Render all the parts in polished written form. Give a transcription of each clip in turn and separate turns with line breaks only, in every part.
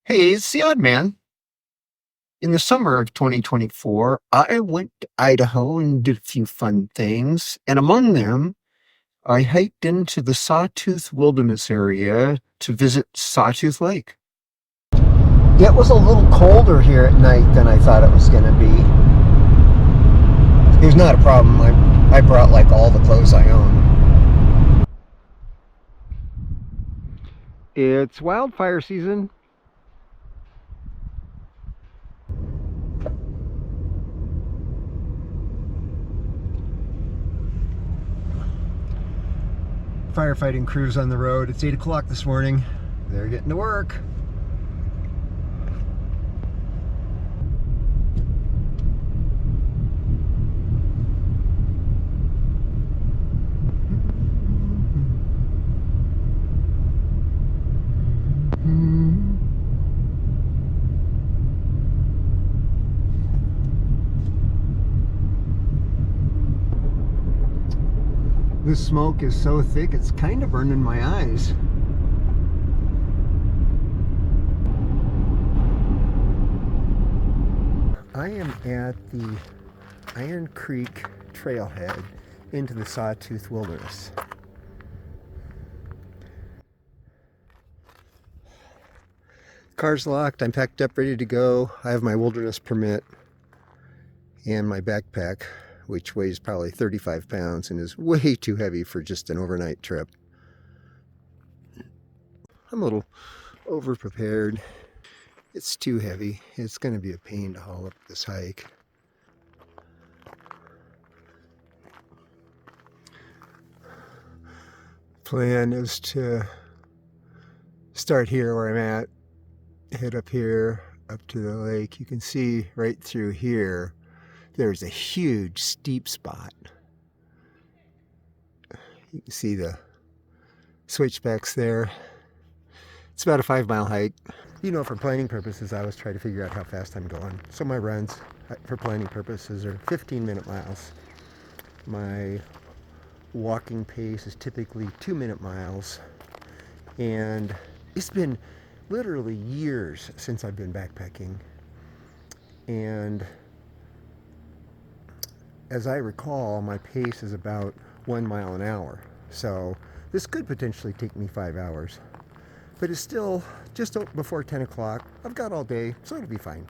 Hey, it's the odd man. In the summer of 2024, I went to Idaho and did a few fun things, and among them, I hiked into the Sawtooth Wilderness area to visit Sawtooth Lake.
It was a little colder here at night than I thought it was going to be. It was not a problem. I brought like all the clothes I own. It's wildfire season. Firefighting crews on the road. It's 8 o'clock this morning. They're getting to work. This smoke is so thick, it's kind of burning my eyes. I am at the Iron Creek trailhead into the Sawtooth Wilderness. Car's locked, I'm packed up, ready to go. I have my wilderness permit and my backpack, which weighs probably 35 pounds and is way too heavy for just an overnight trip. I'm a little over-prepared. It's too heavy. It's going to be a pain to haul up this hike. Plan is to start here where I'm at, head up here, up to the lake. You can see right through here, there's a huge steep spot. You can see the switchbacks there. It's about a 5-mile hike. You know, for planning purposes, I always try to figure out how fast I'm going. So my runs, for planning purposes, are 15-minute miles. My walking pace is typically 2-minute miles. And it's been literally years since I've been backpacking. And as I recall, my pace is about 1 mile an hour. So this could potentially take me 5 hours. But it's still just before 10 o'clock. I've got all day, so it'll be fine.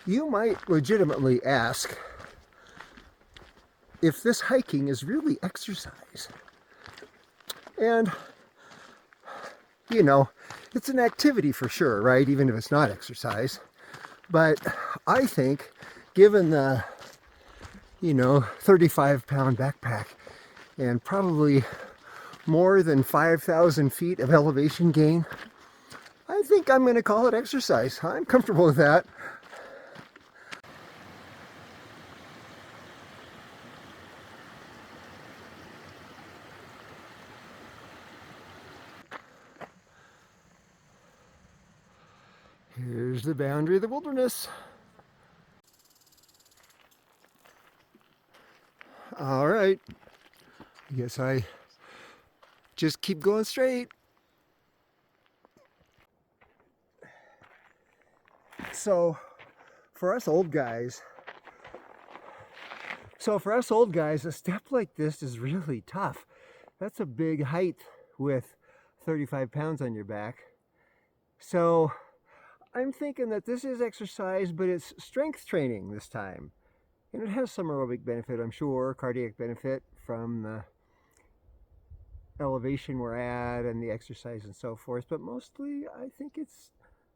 You might legitimately ask if this hiking is really exercise. And, you know, it's an activity for sure, right? Even if it's not exercise. But I think, given the, 35-pound backpack and probably more than 5,000 feet of elevation gain, I think I'm going to call it exercise. I'm comfortable with that. Here's the boundary of the wilderness. All right. I guess I just keep going straight. So for us old guys, a step like this is really tough. That's a big height with 35 pounds on your back. So I'm thinking that this is exercise, but it's strength training this time. And it has some aerobic benefit, I'm sure, cardiac benefit from the elevation we're at and the exercise and so forth. But mostly, I think it's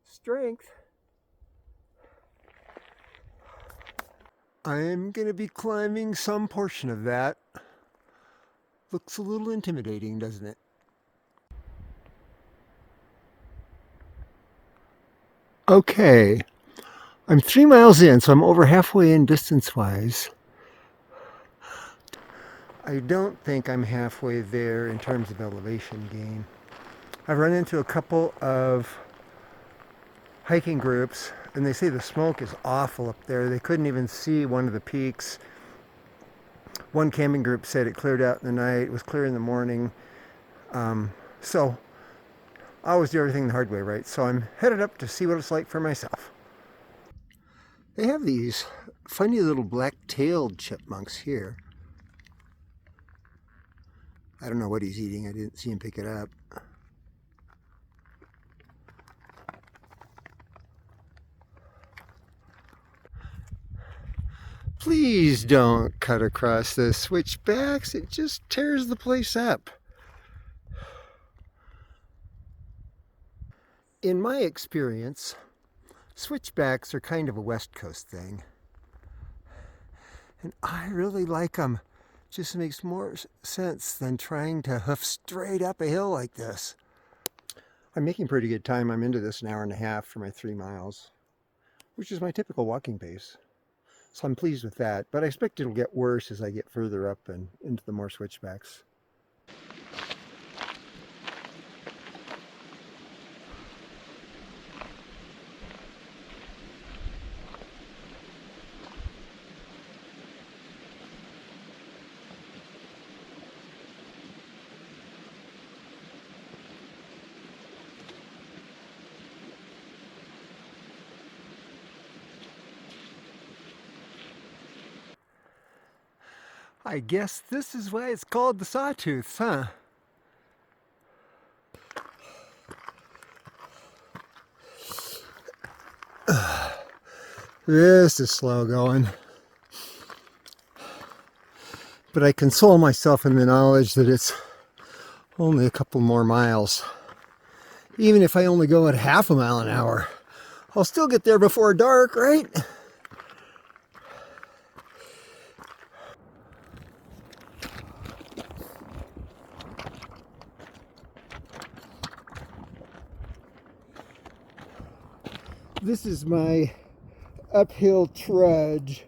strength. I'm going to be climbing some portion of that. Looks a little intimidating, doesn't it? Okay, I'm 3 miles in, so I'm over halfway in distance-wise. I don't think I'm halfway there in terms of elevation gain. I've run into a couple of hiking groups, and they say the smoke is awful up there. They couldn't even see one of the peaks. One camping group said it cleared out in the night. It was clear in the morning. So I always do everything the hard way, right? So I'm headed up to see what it's like for myself. They have these funny little black-tailed chipmunks here. I don't know what he's eating. I didn't see him pick it up. Please don't cut across the switchbacks. It just tears the place up. In my experience, switchbacks are kind of a West Coast thing. And I really like them. Just makes more sense than trying to hoof straight up a hill like this. I'm making pretty good time. I'm into this an hour and a half for my 3 miles, which is my typical walking pace. So I'm pleased with that, but I expect it'll get worse as I get further up and into the more switchbacks. I guess this is why it's called the Sawtooth, huh? This is slow going. But I console myself in the knowledge that it's only a couple more miles. Even if I only go at half a mile an hour, I'll still get there before dark, right? This is my uphill trudge.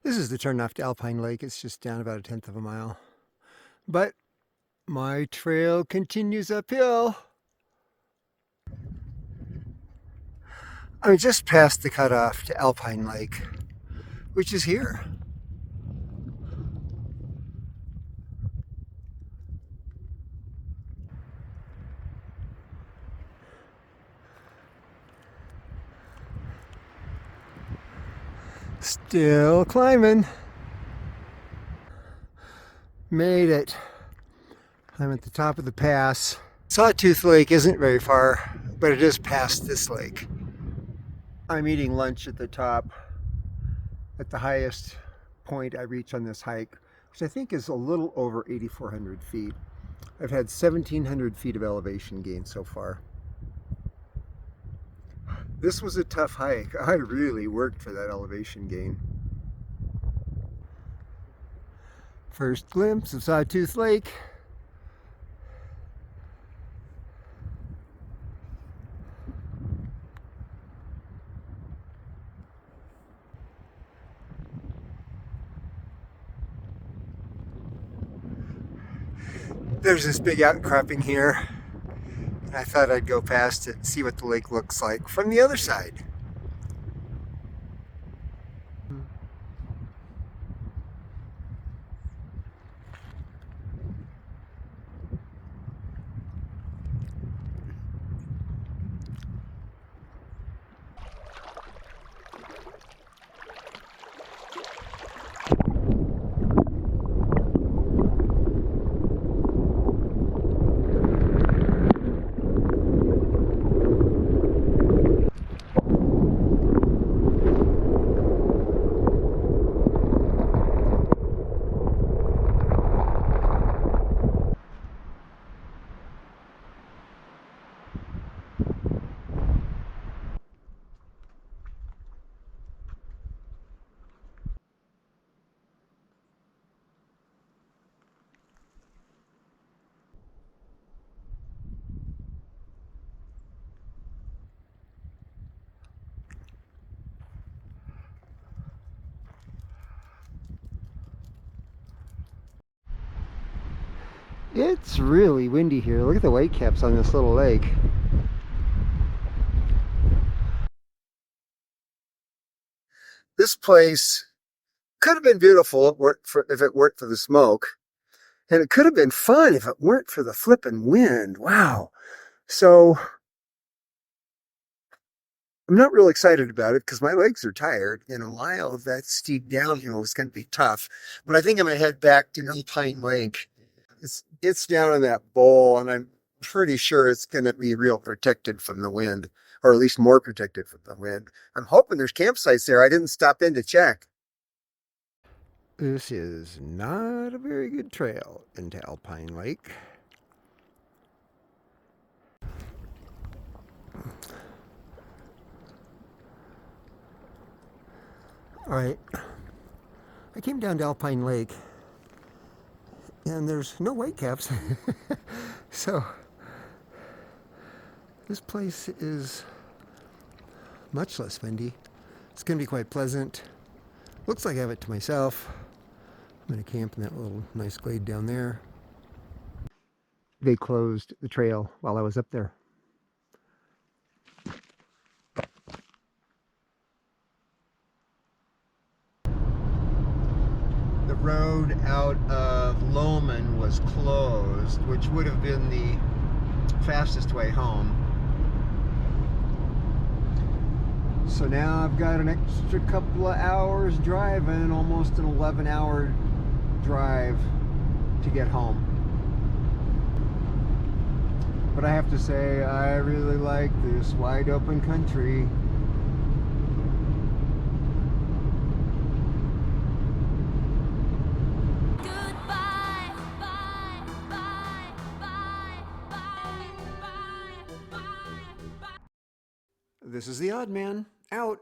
This is the turnoff to Alpine Lake. It's just down about 1/10 of a mile. But my trail continues uphill. I'm just past the cutoff to Alpine Lake, which is here. Still climbing. Made it. I'm at the top of the pass. Sawtooth Lake isn't very far, but it is past this lake. I'm eating lunch at the top, at the highest point I reach on this hike, which I think is a little over 8,400 feet. I've had 1,700 feet of elevation gain so far. This was a tough hike. I really worked for that elevation gain. First glimpse of Sawtooth Lake. There's this big outcropping here, and I thought I'd go past it and see what the lake looks like from the other side. It's really windy here. Look at the whitecaps on this little lake.
This place could have been beautiful if it weren't for the smoke. And it could have been fun if it weren't for the flipping wind. Wow. So I'm not real excited about it because my legs are tired. And a mile of that steep downhill is going to be tough. But I think I'm going to head back to Alpine Lake. It's down in that bowl, and I'm pretty sure it's going to be real protected from the wind, or at least more protected from the wind. I'm hoping there's campsites there. I didn't stop in to check.
This is not a very good trail into Alpine Lake. All right, I came down to Alpine Lake and there's no whitecaps. So this place is much less windy. It's going to be quite pleasant. Looks like I have it to myself. I'm going to camp in that little nice glade down there. They closed the trail while I was up there. The road out of Loman was closed, which would have been the fastest way home. So now I've got an extra couple of hours driving, almost an 11-hour drive to get home. But I have to say, I really like this wide open country. This is the Odd Man, out.